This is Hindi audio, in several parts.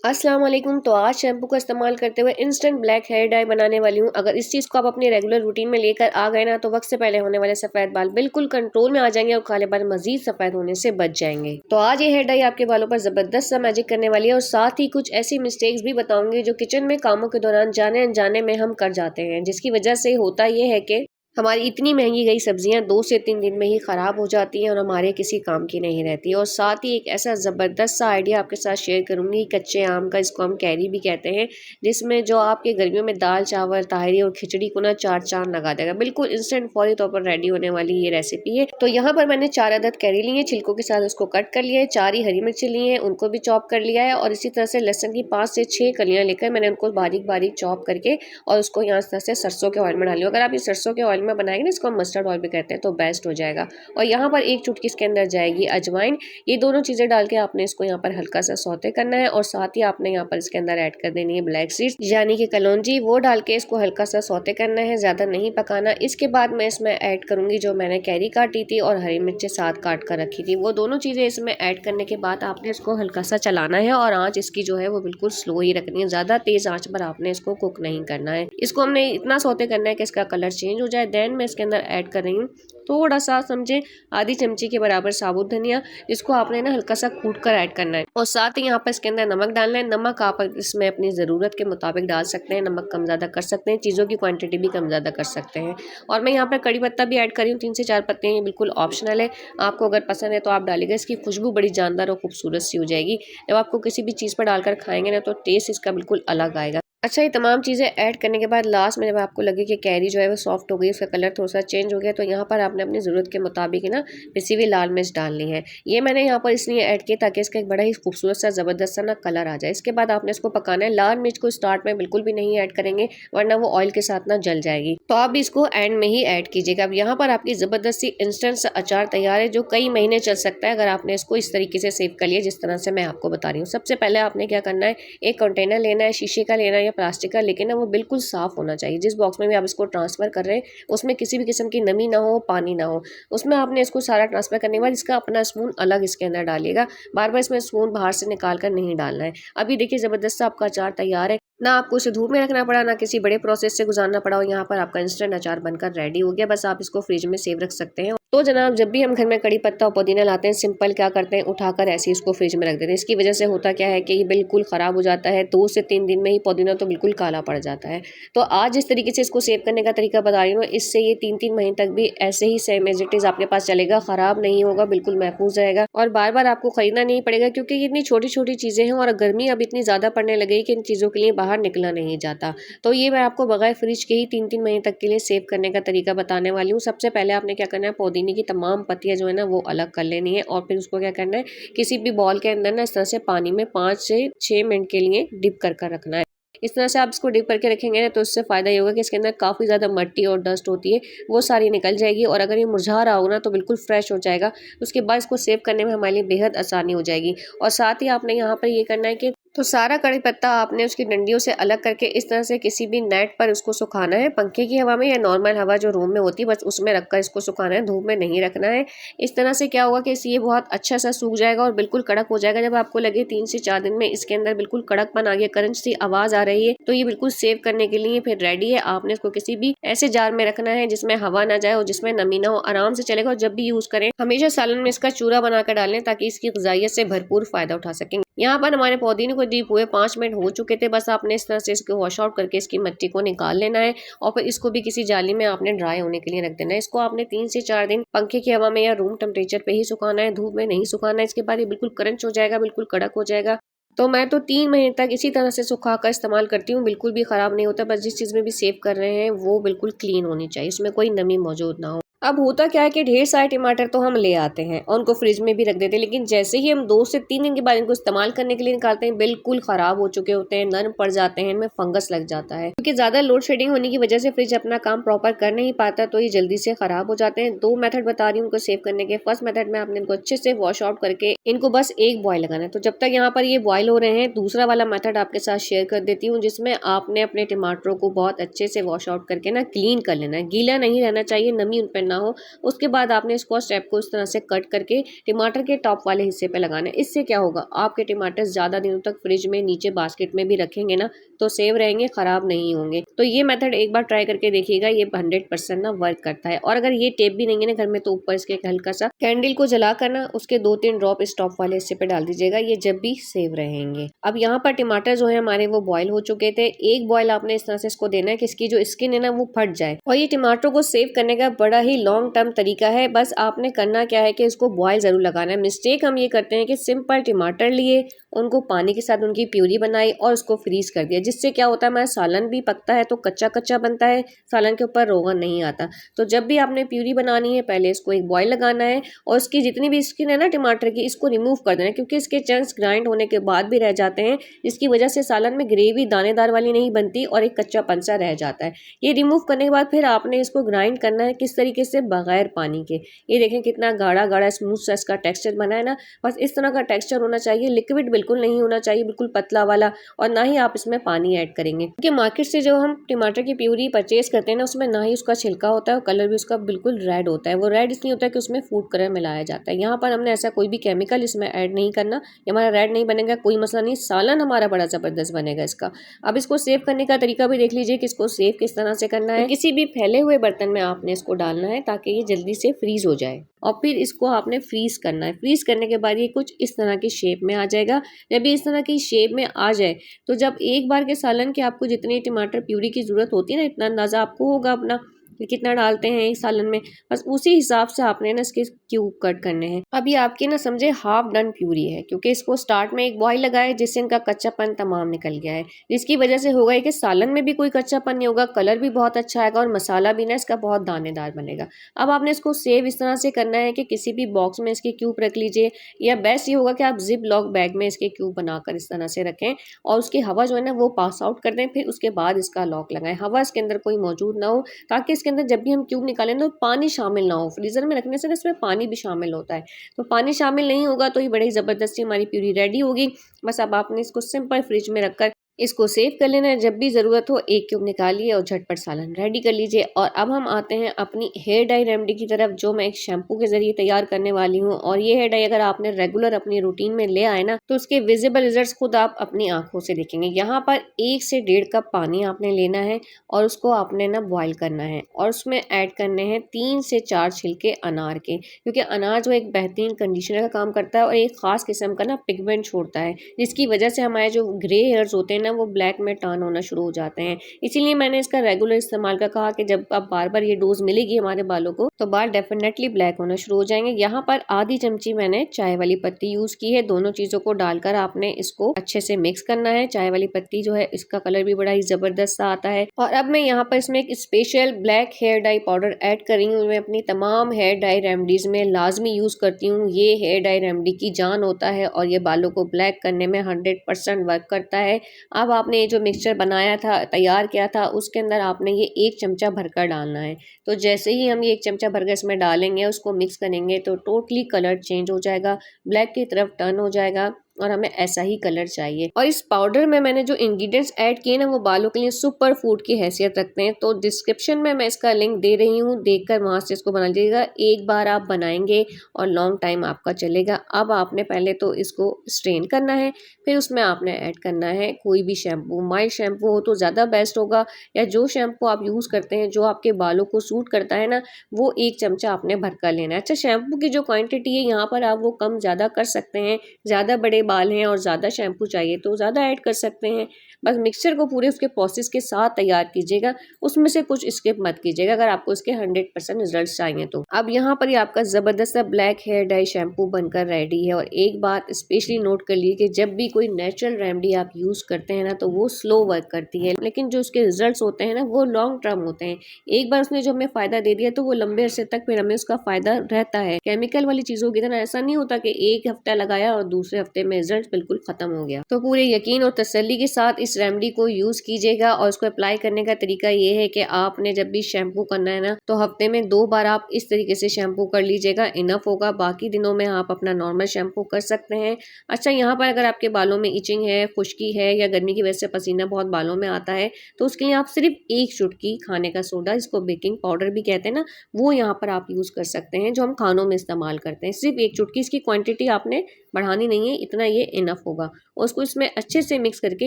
अस्सलाम वालेकुम। तो आज शैम्पू का इस्तेमाल करते हुए इंस्टेंट ब्लैक हेयर डाई बनाने वाली हूँ। अगर इस चीज़ को आप अपनी रेगुलर रूटीन में लेकर आ गए ना, तो वक्त से पहले होने वाले सफ़ेद बाल बिल्कुल कंट्रोल में आ जाएंगे और काले बाल मजीद सफ़ेद होने से बच जाएंगे। तो आज ये हेयर डाई आपके बालों पर ज़बरदस्त सा मैजिक करने वाली है और साथ ही कुछ ऐसी मिस्टेक्स भी बताऊंगी जो किचन में कामों के दौरान जाने अनजाने में हम कर जाते हैं, जिसकी वजह से होता ये है कि हमारी इतनी महंगी गई सब्जियां 2 से 3 दिन में ही ख़राब हो जाती हैं और हमारे किसी काम की नहीं रहती। और साथ ही एक ऐसा ज़बरदस्त सा आइडिया आपके साथ शेयर करूंगी कच्चे आम का, इसको हम कैरी भी कहते हैं, जिसमें जो आपके गर्मियों में दाल चावल ताहरी और खिचड़ी को ना चार चांद लगा देगा। बिल्कुल इंस्टेंट फौरी तौर पर रेडी होने वाली ये रेसिपी है। तो यहाँ पर मैंने 4 अदद कैरी लिए, छिलकों के साथ उसको कट कर लिया है। 4 ही हरी मिर्ची ली है, उनको भी चॉप कर लिया है। और इसी तरह से लहसुन की 5 से 6 कलियां लेकर मैंने उनको बारीक बारीक चॉप करके और उसको यहाँ इस तरह से सरसों के ऑयल में डाली। अगर आप ये सरसों के ऑयल में बनाएंगे ना, इसको हम मस्टर्ड ऑयल भी कहते हैं, तो बेस्ट हो जाएगा। और यहाँ पर एक चुटकी इसके अंदर जाएगी अजवाइन। ये दोनों चीजें डाल के आपने इसको यहाँ पर हल्का सा सौते करना है। और साथ ही आपने यहाँ पर इसके अंदर ऐड कर देनी है ब्लैक सीड्स यानी कि कलौंजी, वो डाल के इसको हल्का सा सौते करना है, ज्यादा नहीं पकाना। इसके बाद मैं इसमें ऐड करूंगी जो मैंने कैरी काटी थी और हरी मिर्ची साथ काट कर रखी थी, वो दोनों चीजें इसमें ऐड करने के बाद आपने इसको हल्का सा चलाना है। और आंच इसकी जो है वो बिल्कुल स्लो ही रखनी है, ज्यादा तेज आंच पर आपने इसको कुक नहीं करना है। इसको हमने इतना सौते करना है कि इसका कलर चेंज हो जाए। देन मैं इसके अंदर ऐड कर रही हूँ थोड़ा सा, समझे आधी चमची के बराबर साबुत धनिया, जिसको आपने ना हल्का सा कूट कर ऐड करना है। और साथ ही यहाँ पर इसके अंदर नमक डालना है। नमक आप इसमें अपनी ज़रूरत के मुताबिक डाल सकते हैं, नमक कम ज़्यादा कर सकते हैं, चीज़ों की क्वांटिटी भी कम ज़्यादा कर सकते हैं। और मैं यहाँ पर कड़ी पत्ता भी ऐड करी हूँ, 3 से 4 पत्ते, ये बिल्कुल ऑप्शनल है, आपको अगर पसंद है तो आप डालिएगा। इसकी खुशबू बड़ी जानदार और खूबसूरत सी हो जाएगी। जब आपको किसी भी चीज़ पर डालकर खाएंगे ना, तो टेस्ट इसका बिल्कुल अलग आएगा। अच्छा, ये तमाम चीज़ें ऐड करने के बाद लास्ट में जब आपको लगे कि कैरी जो है वो सॉफ्ट हो गई, उसका कलर थोड़ा सा चेंज हो गया, तो यहाँ पर आपने अपनी ज़रूरत के मुताबिक ना पिसी हुई लाल मिर्च डालनी है। ये मैंने यहाँ पर इसलिए ऐड किया ताकि इसका एक बड़ा ही खूबसूरत सा ज़बरदस्त सा ना कलर आ जाए। इसके बाद आपने इसको पकाना है। लाल मिर्च को स्टार्ट में बिल्कुल भी नहीं ऐड करेंगे, वरना वो ऑयल के साथ ना जल जाएगी, तो आप भी इसको एंड में ही ऐड कीजिएगा। अब यहाँ पर आपकी ज़बरदस्त सी इंस्टेंट सा अचार तैयार है, जो कई महीने चल सकता है अगर आपने इसको इस तरीके से सेव कर लिया जिस तरह से मैं आपको बता रही हूँ। सबसे पहले आपने क्या करना है, एक कंटेनर लेना है, शीशे का लेना है या प्लास्टिक का, लेकिन वो बिल्कुल साफ होना चाहिए। जिस बॉक्स में भी आप इसको ट्रांसफर कर रहे हैं उसमें किसी भी किस्म की नमी ना हो, पानी ना हो। उसमें आपने इसको सारा ट्रांसफर करने के बाद इसका अपना स्पून अलग इसके अंदर डालिएगा। बार बार इसमें स्पून बाहर से निकाल कर नहीं डालना है। अभी देखिए ज़बरदस्त आपका अचार तैयार है, ना आपको इसे धूप में रखना पड़ा, ना किसी बड़े प्रोसेस से गुजारना पड़ा। और यहाँ पर आपका इंस्टेंट अचार बनकर रेडी हो गया। बस आप इसको फ्रिज में सेव रख सकते हैं। तो जनाब, जब भी हम घर में कड़ी पत्ता और पुदीना लाते हैं, सिंपल क्या करते हैं, उठाकर ऐसे ही इसको फ्रिज में रख देते हैं। इसकी वजह से होता क्या है कि ये बिल्कुल ख़राब हो जाता है। 2 से 3 दिन में ही पुदीना तो बिल्कुल काला पड़ जाता है। तो आज जिस तरीके से इसको सेव करने का तरीका बता रही हूँ, इससे ये 3-3 महीने तक भी ऐसे ही सेम एज इट इज़ आपके पास चलेगा, ख़राब नहीं होगा, बिल्कुल महफूज रहेगा। और बार बार आपको खरीदना नहीं पड़ेगा, क्योंकि ये इतनी छोटी छोटी चीज़ें हैं और गर्मी अब इतनी ज़्यादा पड़ने लगी कि इन चीज़ों के लिए बाहर निकला नहीं जाता। तो ये मैं आपको बगैर फ्रिज के ही 3-3 महीने तक के लिए सेव करने का तरीका बताने वाली हूँ। सबसे पहले आपने क्या करना है, पुदीने की तमाम पत्तियां जो है ना वो अलग कर लेनी है। और फिर उसको क्या करना है, किसी भी बॉल के अंदर ना इस तरह से पानी में 5 से 6 मिनट के लिए डिप कर कर रखना है। इस तरह से आप इसको डिप करके रखेंगे ना, तो इससे फ़ायदा ये होगा कि इसके अंदर काफ़ी ज़्यादा मिट्टी और डस्ट होती है, वो सारी निकल जाएगी। और अगर ये मुरझा रहा हो ना, तो बिल्कुल फ्रेश हो जाएगा। उसके बाद इसको सेव करने में हमारे लिए बेहद आसानी हो जाएगी। और साथ ही आपने यहाँ पर ये करना है कि तो सारा कड़ी पत्ता आपने उसकी डंडियों से अलग करके इस तरह से किसी भी नेट पर उसको सुखाना है, पंखे की हवा में या नॉर्मल हवा जो रूम में होती है, बस उसमें रखकर इसको सुखाना है, धूप में नहीं रखना है। इस तरह से क्या होगा कि ये बहुत अच्छा सा सूख जाएगा और बिल्कुल कड़क हो जाएगा। जब आपको लगे 3 से 4 दिन में इसके अंदर बिल्कुल कड़कपन आ गया, क्रंच सी आवाज आ रही है, तो ये बिल्कुल सेव करने के लिए फिर रेडी है। आपने इसको किसी भी ऐसे जार में रखना है जिसमें हवा ना जाए और जिसमें नमी ना हो, आराम से चलेगा। और जब भी यूज करें हमेशा सालन में इसका चूरा बनाकर डालें, ताकि इसकी ग़िज़ाइयत से भरपूर फायदा उठा सकें। यहाँ पर हमारे पुदीने को डीप हुए 5 मिनट हो चुके थे। बस आपने इस तरह से इसको वॉश आउट करके इसकी मिट्टी को निकाल लेना है और फिर इसको भी किसी जाली में आपने ड्राई होने के लिए रख देना है। इसको आपने 3 से 4 दिन पंखे की हवा में या रूम टेम्परेचर पे ही सुखाना है, धूप में नहीं सुखाना है। इसके बाद ये बिल्कुल क्रंच हो जाएगा, बिल्कुल कड़क हो जाएगा। तो मैं तो 3 महीने तक इसी तरह से सुखा कर इस्तेमाल करती हूँ, बिल्कुल भी खराब नहीं होता। बस जिस चीज़ में भी सेव कर रहे हैं वो बिल्कुल क्लीन होनी चाहिए, उसमें कोई नमी मौजूद ना हो। अब होता क्या है कि ढेर सारे टमाटर तो हम ले आते हैं और उनको फ्रिज में भी रख देते हैं, लेकिन जैसे ही हम 2 से 3 दिन के बाद इनको इस्तेमाल करने के लिए निकालते हैं, बिल्कुल खराब हो चुके होते हैं, नरम पड़ जाते हैं, इनमें फंगस लग जाता है। क्योंकि ज्यादा लोड शेडिंग होने की वजह से फ्रिज अपना काम प्रॉपर कर नहीं पाता, तो ये जल्दी से खराब हो जाते हैं। 2 मेथड बता रही हूँ उनको सेव करने के। फर्स्ट मेथड में आपने इनको अच्छे से वॉश आउट करके इनको बस एक बॉयल लगाना है। तो जब तक यहाँ पर ये बॉयल हो रहे हैं, दूसरा वाला मेथड आपके साथ शेयर कर देती हूँ, जिसमें आपने अपने टमाटरों को बहुत अच्छे से वॉश आउट करके ना क्लीन कर लेना है। गीला नहीं रहना चाहिए, नमी उन पर ना हो। उसके बाद आपने स्क्वाश टैप को इस तरह से कट करके टमाटर के टॉप वाले हिस्से पे लगाना है। इससे क्या होगा, आपके टमाटर ज़्यादा दिनों तक फ्रिज में नीचे बास्केट में भी रखेंगे ना तो सेव रहेंगे, खराब नहीं होंगे। तो ये मेथड एक बार ट्राई करके देखिएगा, ये 100% ना वर्क करता है। और अगर ये टेप भी नहीं है ना घर में तो ऊपर इसके एक हल्का सा कैंडल को जला कर ना उसके 2-3 ड्रॉप इस टॉप वाले हिस्से पे डाल दीजिएगा, ये जब भी सेव रहेंगे। अब यहाँ पर टमाटर जो है हमारे वो बॉयल हो चुके थे। एक बॉयल आपने इस तरह से इसको देना है कि इसकी जो स्किन है ना वो फट जाए। और ये टमाटर को सेव करने का बड़ा ही लॉन्ग टर्म तरीका है। बस आपने करना क्या है कि इसको बॉयल जरूर लगाना है। मिस्टेक हम ये करते हैं कि सिंपल टमाटर लिए, उनको पानी के साथ उनकी प्यूरी बनाई और उसको फ्रीज कर दिया, जिससे क्या होता है हमारा सालन भी पकता है तो कच्चा कच्चा बनता है, सालन के ऊपर रोगन नहीं आता। तो जब भी आपने प्यूरी बनानी है पहले इसको एक बॉयल लगाना है और इसकी जितनी भी स्किन है ना टमाटर की, इसको रिमूव कर देना है, क्योंकि इसके चंक्स ग्राइंड होने के बाद भी रह जाते हैं, जिसकी वजह से सालन में ग्रेवी दानेदार वाली नहीं बनती और एक कच्चा पंसा रह जाता है। ये रिमूव करने के बाद फिर आपने इसको ग्राइंड करना है, किस तरीके से, बगैर पानी के। ये देखें कितना गाढ़ा गाढ़ा स्मूथ सा इसका टेक्सचर बना है ना, बस इस तरह का टेक्सचर होना चाहिए। लिक्विड बिल्कुल नहीं होना चाहिए, बिल्कुल पतला वाला, और ना ही आप इसमें पानी ऐड करेंगे, क्योंकि मार्केट से जो हम टमाटर की प्यूरी परचेज करते हैं ना उसमें ना ही उसका छिलका होता है और कलर भी उसका बिल्कुल रेड होता है। वो रेड इसलिए होता है कि उसमें फूड कलर मिलाया जाता है। यहाँ पर हमने ऐसा कोई भी केमिकल इसमें ऐड नहीं करना, हमारा रेड नहीं बनेगा, कोई मसला नहीं, सालन हमारा बड़ा जबरदस्त बनेगा इसका। अब इसको सेव करने का तरीका भी देख लीजिए कि इसको सेव किस तरह से करना है। तो किसी भी फैले हुए बर्तन में आपने इसको डालना है ताकि ये जल्दी से फ्रीज हो जाए, और फिर इसको आपने फ्रीज करना है। फ्रीज करने के बाद ये कुछ इस तरह की शेप में आ जाएगा। जब ये इस तरह की शेप में आ जाए तो जब एक बार के सालन के आपको जितनी टमाटर प्यूरी की जरूरत होती है ना, इतना अंदाजा आपको होगा अपना कि कितना डालते हैं इस सालन में, बस उसी हिसाब से आपने ना इसके क्यूब कट करने हैं। अब ये आपकी ना समझे हाफ डन प्यूरी है, क्योंकि इसको स्टार्ट में एक बॉईल लगाए जिससे इनका कच्चापन तमाम निकल गया है, जिसकी वजह से होगा कि सालन में भी कोई कच्चापन नहीं होगा, कलर भी बहुत अच्छा आएगा और मसाला भी ना इसका बहुत दानेदार बनेगा। अब आपने इसको सेव इस तरह से करना है कि किसी भी बॉक्स में इसके क्यूब रख लीजिए, या बेस्ट ये होगा कि आप जिप लॉक बैग में इसके क्यूब बनाकर इस तरह से रखें और उसकी हवा जो है ना वो पास आउट कर दें, फिर उसके बाद इसका लॉक लगाएं, हवा इसके अंदर कोई मौजूद ना हो, ताकि इसके अंदर जब भी हम क्यूब निकालें तो पानी शामिल ना हो। फ्रीजर में रखने से ना इसमें पानी भी शामिल होता है, तो पानी शामिल नहीं होगा तो ये बड़ी ज़बरदस्ती हमारी प्यूरी रेडी होगी। बस अब आपने इसको सिंपल फ्रिज में रखकर इसको सेव कर लेना है, जब भी ज़रूरत हो एक क्यूब निकालिए और झटपट सालन रेडी कर लीजिए। और अब हम आते हैं अपनी हेयर डाई रेमेडी की तरफ, जो मैं एक शैम्पू के ज़रिए तैयार करने वाली हूँ। और ये हेयर डाई अगर आपने रेगुलर अपनी रूटीन में ले आए ना तो उसके विजिबल रिजल्ट्स खुद आप अपनी आंखों से देखेंगे। यहाँ पर 1 से 1.5 कप पानी आपने लेना है और उसको आपने ना बॉयल करना है, और उसमें ऐड करने हैं 3 से 4 छिलके अनार के, क्योंकि अनार जो एक बेहतरीन कंडीशनर का काम करता है और एक ख़ास किस्म का ना पिगमेंट छोड़ता है, जिसकी वजह से हमारे जो ग्रे हेयर्स होते हैं ना वो ब्लैक में टर्न होना शुरू हो जाते हैं। इसीलिए मैंने इसका रेगुलर इस्तेमाल का कहा कि जब आप बार बार ये डोज मिलेगी हमारे बालों को तो बाल डेफिनेटली ब्लैक होना शुरू हो जाएंगे। यहाँ पर आधी चमची मैंने चाय वाली पत्ती यूज की है। दोनों चीजों को डालकर आपने इसको अच्छे से मिक्स करना है। चाय वाली पत्ती जो है इसका कलर भी बड़ा ही जबरदस्त सा आता है। और अब मैं यहाँ पर इसमें एक special black hair dye powder add कर रही हूँ। मैं अपनी तमाम हेयर डाई रेमेडीज में लाजमी यूज करती हूँ। ये हेयर डाई रेमेडी की जान होता है और ये बालों को ब्लैक करने में 100% वर्क करता है। अब आपने ये जो मिक्सचर बनाया था, तैयार किया था, उसके अंदर आपने ये 1 चमचा भरकर डालना है। तो जैसे ही हम ये 1 चमचा भरकर इसमें डालेंगे, उसको मिक्स करेंगे तो टोटली कलर चेंज हो जाएगा, ब्लैक की तरफ टर्न हो जाएगा और हमें ऐसा ही कलर चाहिए। और इस पाउडर में मैंने जो इंग्रेडिएंट्स ऐड किए ना वो बालों के लिए सुपर फूड की हैसियत रखते हैं। तो डिस्क्रिप्शन में मैं इसका लिंक दे रही हूँ, देखकर वहां से इसको बना लीजिएगा। एक बार आप बनाएंगे और लॉन्ग टाइम आपका चलेगा। अब आपने पहले तो इसको स्ट्रेन करना है, फिर उसमें आपने ऐड करना है कोई भी शैम्पू। माइल्ड शैम्पू हो तो ज़्यादा बेस्ट होगा, या जो शैम्पू आप यूज़ करते हैं जो आपके बालों को सूट करता है ना वो 1 चमचा आपने भरकर लेना है। अच्छा, शैम्पू की जो क्वांटिटी है यहाँ पर आप वो कम ज़्यादा कर सकते हैं। ज़्यादा बड़े बाल हैं और ज़्यादा शैम्पू चाहिए तो ज़्यादा ऐड कर सकते हैं। बस मिक्सचर को पूरे उसके प्रोसेस के साथ तैयार कीजिएगा, उसमें से कुछ स्किप मत कीजिएगा अगर आपको इसके 100% रिजल्ट चाहिए तो। अब यहाँ पर ही आपका ज़बरदस्त ब्लैक हेयर डाई शैम्पू बनकर रेडी है। और एक बात स्पेशली नोट कर लीजिए कि जब भी कोई नेचुरल रेमेडी आप यूज़ करते हैं ना तो वो स्लो वर्क करती है, लेकिन जो उसके रिजल्ट होते हैं ना वो लॉन्ग टर्म होते हैं। एक बार उसने जो हमें फ़ायदा दे दिया तो वो लंबे अरसे तक फिर हमें उसका फ़ायदा रहता है। केमिकल वाली चीज़ों की तरह ऐसा नहीं होता कि एक हफ्ता लगाया और दूसरे हफ्ते में रिजल्ट बिल्कुल खत्म हो गया। तो पूरे यकीन और तसल्ली के साथ इस रेमेडी को यूज कीजिएगा और इसको अप्लाई करने का तरीका ये है कि आपने जब भी शैम्पू करना है ना, तो हफ्ते में 2 बार आप इस तरीके से शैम्पू कर लीजिएगा, इनफ होगा। बाकी दिनों में आप अपना नॉर्मल शैम्पू कर सकते हैं। अच्छा, यहाँ पर अगर आपके बालों में इचिंग है, खुश्की है या गर्मी की वजह से पसीना बहुत बालों में आता है, तो उसके लिए आप सिर्फ 1 चुटकी खाने का सोडा, इसको बेकिंग पाउडर भी कहते हैं ना, वो यहाँ पर आप यूज कर सकते हैं, जो हम खानों में इस्तेमाल करते हैं। सिर्फ 1 चुटकी, इसकी क्वांटिटी आपने बढ़ानी नहीं है, इतना ये इनफ होगा। और उसको इसमें अच्छे से मिक्स करके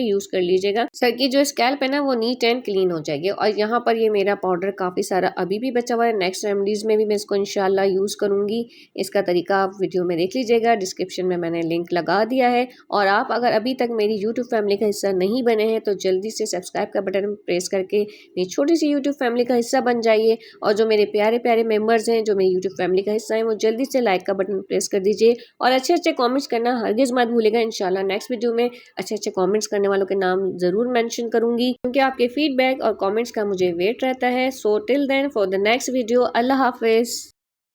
यूज कर लीजिएगा। सर की जो स्कैल्प है ना, वो नीट एंड क्लीन हो जाएगी। और यहाँ पर ये मेरा पाउडर काफी सारा अभी भी बचा हुआ है, नेक्स्ट रेमेडीज में भी मैं इसको इंशाल्लाह यूज करूंगी। इसका तरीका आप वीडियो में देख लीजिएगा, डिस्क्रिप्शन में मैंने लिंक लगा दिया है। और आप अगर अभी तक मेरी यूट्यूब फैमिली का हिस्सा नहीं बने हैं तो जल्दी से सब्सक्राइब का बटन प्रेस करके मेरी छोटी सी यूट्यूब फैमिली का हिस्सा बन जाइए। और जो मेरे प्यारे प्यारे मेंबर्स हैं, जो मेरी यूट्यूब फैमिली का हिस्सा है, वो जल्दी से लाइक का बटन प्रेस कर दीजिए और अच्छे अच्छे कमेंट्स करना हरगिज मत भूलिएगा। इंशाल्लाह नेक्स्ट वीडियो में अच्छे अच्छे कमेंट्स करने वालों के नाम जरूर मेंशन करूंगी, क्योंकि आपके फीडबैक और कमेंट्स का मुझे वेट रहता है। So till then, for the next video, अल्लाह हाफिज।